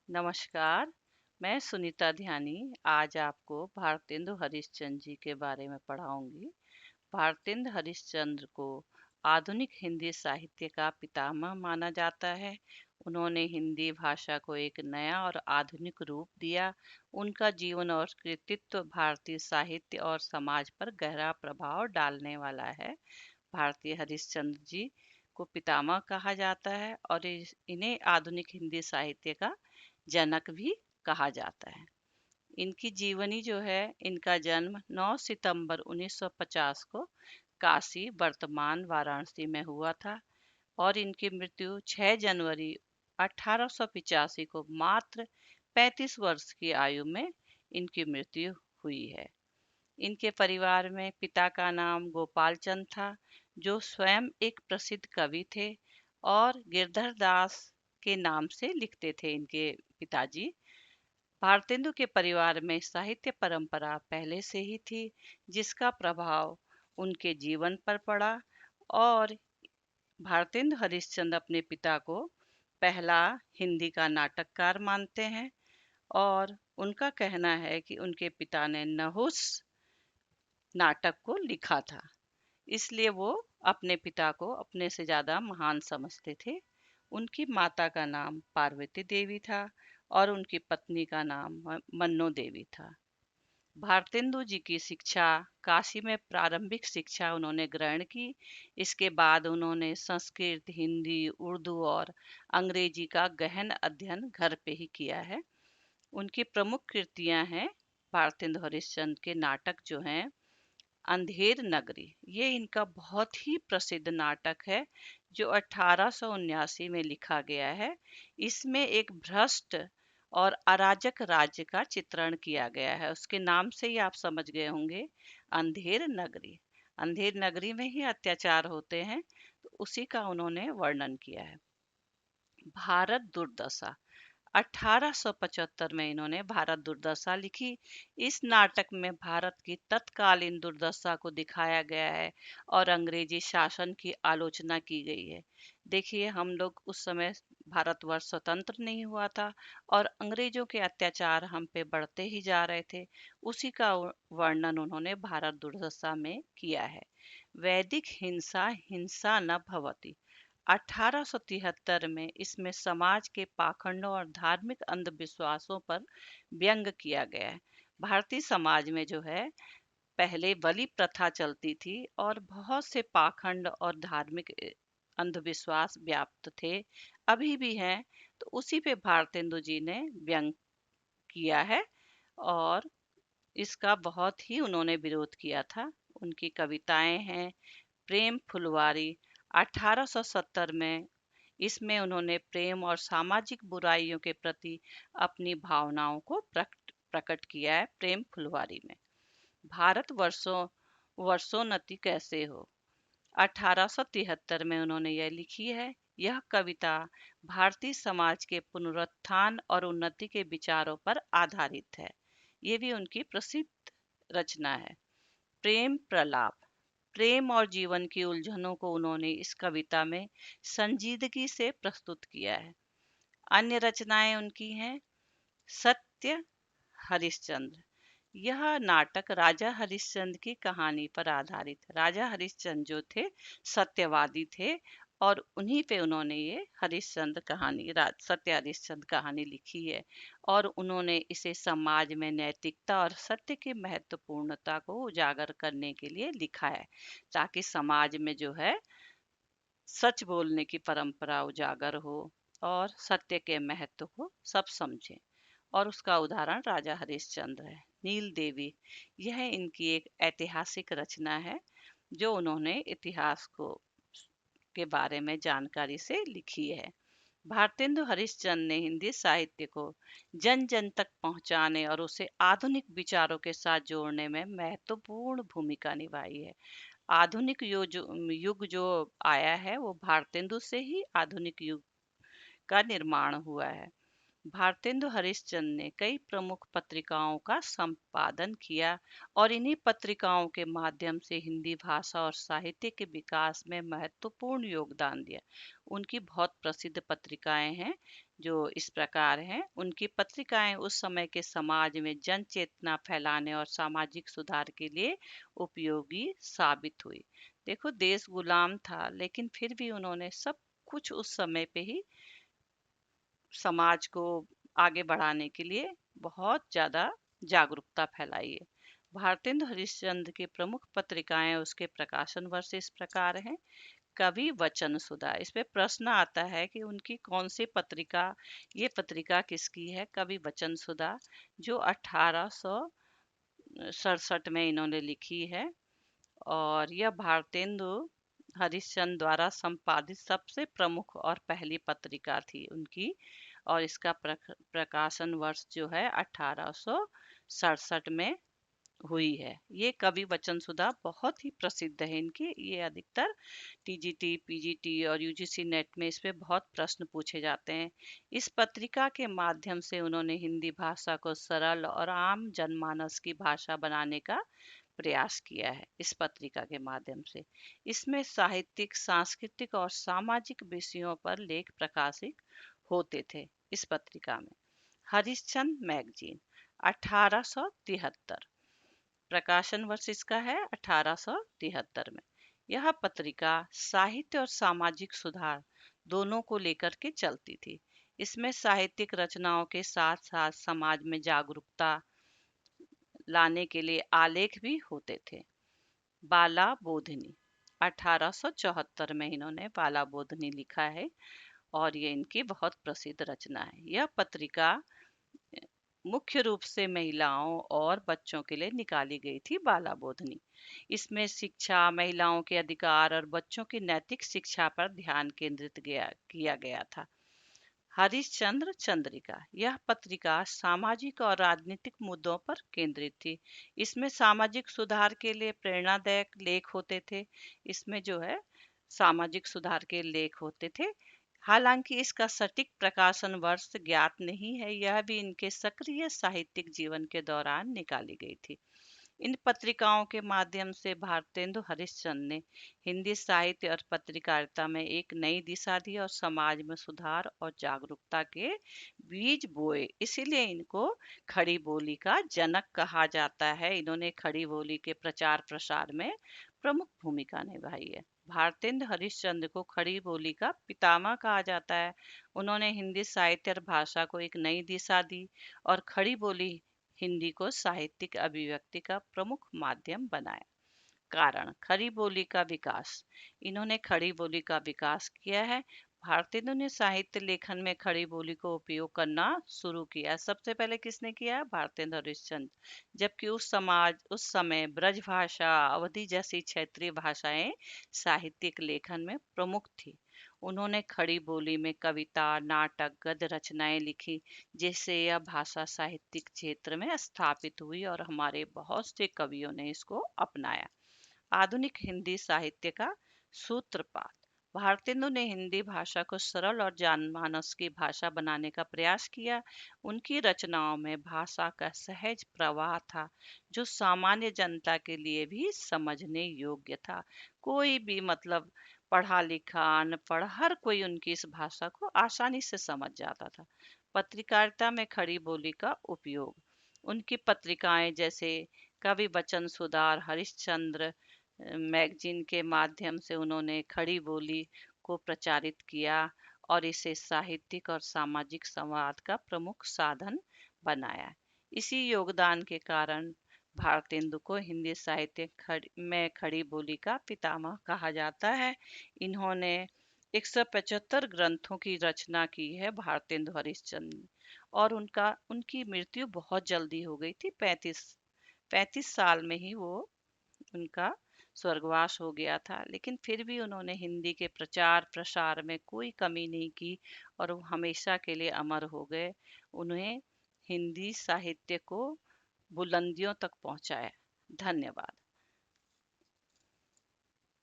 नमस्कार। मैं सुनीता ध्यानी आज आपको भारतेंदु हरिश्चंद्र जी के बारे में पढ़ाऊंगी। भारतेंदु हरिश्चंद्र को आधुनिक हिंदी साहित्य का पितामह माना जाता है। उन्होंने हिंदी भाषा को एक नया और आधुनिक रूप दिया। उनका जीवन और कृतित्व भारतीय साहित्य और समाज पर गहरा प्रभाव डालने वाला है। भारतीय हरिश्चंद्र जी को पितामह कहा जाता है और इन्हें आधुनिक हिंदी साहित्य का जनक भी कहा जाता है। इनकी जीवनी जो है, इनका जन्म 9 सितंबर 1950 को काशी वर्तमान वाराणसी में हुआ था और इनकी मृत्यु 6 जनवरी 1885 को मात्र 35 वर्ष की आयु में इनकी मृत्यु हुई है। इनके परिवार में पिता का नाम गोपाल चंद था, जो स्वयं एक प्रसिद्ध कवि थे और गिरधर दास के नाम से लिखते थे इनके पिताजी। भारतेंदु के परिवार में साहित्य परंपरा पहले से ही थी, जिसका प्रभाव उनके जीवन पर पड़ा और भारतेंदु हरिश्चंद्र अपने पिता को पहला हिंदी का नाटककार मानते हैं और उनका कहना है कि उनके पिता ने नहुस नाटक को लिखा था, इसलिए वो अपने पिता को अपने से ज्यादा महान समझते थे। उनकी माता का नाम पार्वती देवी था और उनकी पत्नी का नाम मन्नो देवी था। भारतेंदु जी की शिक्षा काशी में प्रारंभिक शिक्षा उन्होंने ग्रहण की। इसके बाद उन्होंने संस्कृत, हिंदी, उर्दू और अंग्रेजी का गहन अध्ययन घर पे ही किया है। उनकी प्रमुख कृतियां हैं भारतेंदु हरिश्चंद्र के नाटक जो हैं अंधेर नगरी। ये इनका बहुत ही प्रसिद्ध नाटक है जो 1879 में लिखा गया है। इसमें एक भ्रष्ट और अराजक राज्य का चित्रण किया गया है। उसके नाम से ही आप समझ गए होंगे, अंधेर नगरी। अंधेर नगरी में ही अत्याचार होते हैं, तो उसी का उन्होंने वर्णन किया है। भारत दुर्दशा 1875 में इन्होंने भारत दुर्दशा लिखी। इस नाटक में भारत की तत्कालीन दुर्दशा को दिखाया गया है और अंग्रेजी शासन की आलोचना की गई है। देखिए, हम लोग उस समय, भारतवर्ष स्वतंत्र नहीं हुआ था और अंग्रेजों के अत्याचार हम पे बढ़ते ही जा रहे थे। उसी का वर्णन उन्होंने भारत दुर्दशा में किया है। वैदिक हिंसा हिंसा न भवति 1873 में इसमें समाज के पाखंडों और धार्मिक अंधविश्वासों पर व्यंग किया गया है। भारतीय समाज में जो है, पहले बलि प्रथा चलती थी और बहुत से पाखंड और धार्मिक अंधविश्वास व्याप्त थे, अभी भी हैं। तो उसी पे भारतेंदु जी ने व्यंग किया है और इसका बहुत ही उन्होंने विरोध किया था। उनकी कविताएं हैं प्रेम फुलवारी 1870 में। इसमें उन्होंने प्रेम और सामाजिक बुराइयों के प्रति अपनी भावनाओं को प्रकट किया है प्रेम फुलवारी में। भारत वर्षों वर्षोन्नति कैसे हो 1873 में उन्होंने यह लिखी है। यह कविता भारतीय समाज के पुनरुत्थान और उन्नति के विचारों पर आधारित है। ये भी उनकी प्रसिद्ध रचना है। प्रेम प्रलाप, प्रेम और जीवन की उलझनों को उन्होंने इस कविता में संजीदगी से प्रस्तुत किया है। अन्य रचनाएं उनकी हैं सत्य हरिश्चंद्र। यह नाटक राजा हरिश्चंद्र की कहानी पर आधारित है। राजा हरिश्चंद्र जो थे, सत्यवादी थे और उन्हीं पे उन्होंने ये हरिश्चंद्र कहानी, सत्य हरिश्चंद्र कहानी लिखी है और उन्होंने इसे समाज में नैतिकता और सत्य की महत्वपूर्णता को उजागर करने के लिए लिखा है, ताकि समाज में जो है सच बोलने की परंपरा उजागर हो और सत्य के महत्व को सब समझें। और उसका उदाहरण राजा हरिश्चंद्र है। नील देवी, यह इनकी एक ऐतिहासिक रचना है जो उन्होंने इतिहास को के बारे में जानकारी से लिखी है। भारतेंदु हरिश्चंद्र ने हिंदी साहित्य को जन जन तक पहुंचाने और उसे आधुनिक विचारों के साथ जोड़ने में महत्वपूर्ण भूमिका निभाई है। आधुनिक युग जो आया है, वो भारतेंदु से ही आधुनिक युग का निर्माण हुआ है। भारतेंदु हरिश्चंद्र ने कई प्रमुख पत्रिकाओं का संपादन किया और इन्हीं पत्रिकाओं के माध्यम से हिंदी भाषा और साहित्य के विकास में महत्वपूर्ण योगदान दिया। उनकी बहुत प्रसिद्ध पत्रिकाएं हैं जो इस प्रकार हैं। उनकी पत्रिकाएं उस समय के समाज में जन चेतना फैलाने और सामाजिक सुधार के लिए उपयोगी साबित हुई। देखो, देश गुलाम था लेकिन फिर भी उन्होंने सब कुछ उस समय पे ही समाज को आगे बढ़ाने के लिए बहुत ज़्यादा जागरूकता फैलाई है। भारतेंदु हरिश्चंद्र की प्रमुख पत्रिकाएं, उसके प्रकाशन वर्ष इस प्रकार हैं। कवि वचन सुधा, इस पे प्रश्न आता है कि उनकी कौन सी पत्रिका, ये पत्रिका किसकी है। कवि वचन सुधा, जो 1867 में इन्होंने लिखी है और यह भारतेंदु हरिश्चंद्र द्वारा संपादित सबसे प्रमुख और पहली पत्रिका थी उनकी। और इसका प्रकाशन वर्ष जो है 1867 में हुई है। ये कवि वचन सुधा बहुत ही प्रसिद्ध है इनकी। ये अधिकतर टीजीटी, पीजीटी और यूजीसी नेट में इस पे बहुत प्रश्न पूछे जाते हैं। इस पत्रिका के माध्यम से उन्होंने हिंदी भाषा को सरल और आम जनमानस की भाषा बनाने का प्रयास किया है। इस पत्रिका के माध्यम से इसमें साहित्यिक, सांस्कृतिक और सामाजिक विषयों पर लेख प्रकाशित होते थे। इस पत्रिका में हरिश्चंद्र मैगजीन 1873, प्रकाशन वर्ष इसका है 1873 में। यह पत्रिका साहित्य और सामाजिक सुधार दोनों को लेकर के चलती थी। इसमें साहित्यिक रचनाओं के साथ साथ समाज में जागरूकता लाने के लिए आलेख भी होते थे। बाला बोधनी 1874 में इन्होंने बाला बोधनी लिखा है और ये इनकी बहुत प्रसिद्ध रचना है। यह पत्रिका मुख्य रूप से महिलाओं और बच्चों के लिए निकाली गई थी। बाला बोधनी, इसमें शिक्षा, महिलाओं के अधिकार और बच्चों की नैतिक शिक्षा पर ध्यान केंद्रित किया गया था। हरिश्चंद्र चंद्रिका, यह पत्रिका सामाजिक और राजनीतिक मुद्दों पर केंद्रित थी। इसमें सामाजिक सुधार के लिए प्रेरणादायक लेख होते थे। इसमें जो है सामाजिक सुधार के लेख होते थे। हालांकि इसका सटीक प्रकाशन वर्ष ज्ञात नहीं है। यह भी इनके सक्रिय साहित्यिक जीवन के दौरान निकाली गई थी। इन पत्रिकाओं के माध्यम से भारतेंदु हरिश्चंद्र ने हिंदी साहित्य और पत्रकारिता में एक नई दिशा दी और समाज में सुधार और जागरूकता के बीज बोए। इसीलिए इनको खड़ी बोली का जनक कहा जाता है। इन्होंने खड़ी बोली के प्रचार प्रसार में प्रमुख भूमिका निभाई है। भारतेंदु हरिश्चंद्र को खड़ी बोली का पितामह कहा जाता है। उन्होंने हिंदी साहित्य और भाषा को एक नई दिशा दी और खड़ी बोली हिंदी को साहित्यिक अभिव्यक्ति का प्रमुख माध्यम बनाया। कारण, खड़ी बोली का विकास, इन्होंने खड़ी बोली का विकास किया है। भारतेंदु ने साहित्य लेखन में खड़ी बोली को उपयोग करना शुरू किया। सबसे पहले किसने किया? भारतेंदु हरिश्चंद्र। जबकि उस समय ब्रज भाषा, अवधि जैसी क्षेत्रीय भाषाएं साहित्यिक लेखन में प्रमुख थी। उन्होंने खड़ी बोली में कविता, नाटक, गद्य रचनाएं लिखी, जिससे यह भाषा साहित्यिक क्षेत्र में स्थापित हुई और हमारे बहुत से कवियों ने इसको अपनाया। आधुनिक हिंदी साहित्य का सूत्रपात, भारतेंदु ने हिंदी भाषा को सरल और जनमानस की भाषा बनाने का प्रयास किया। उनकी रचनाओं में भाषा का सहज प्रवाह था जो सामान्य जनता के लिए भी समझने योग्य था। कोई भी मतलब पढ़ा लिखा, अनपढ़, हर कोई उनकी इस भाषा को आसानी से समझ जाता था। पत्रकारिता में खड़ी बोली का उपयोग, उनकी पत्रिकाएं जैसे कवि वचन सुधार, हरिश्चंद्र मैगजीन के माध्यम से उन्होंने खड़ी बोली को प्रचारित किया और इसे साहित्यिक और सामाजिक संवाद का प्रमुख साधन बनाया। इसी योगदान के कारण भारतेंदु को हिंदी साहित्य में खड़ी बोली का पितामह कहा जाता है। इन्होंने 175 ग्रंथों की रचना की है भारतेंदु हरिश्चंद्र ने। और उनकी मृत्यु बहुत जल्दी हो गई थी। 35 साल में ही वो उनका स्वर्गवास हो गया था। लेकिन फिर भी उन्होंने हिंदी के प्रचार प्रसार में कोई कमी नहीं की और वो हमेशा के लिए अमर हो गए। उन्हें हिंदी साहित्य को बुलंदियों तक पहुंचाया। धन्यवाद।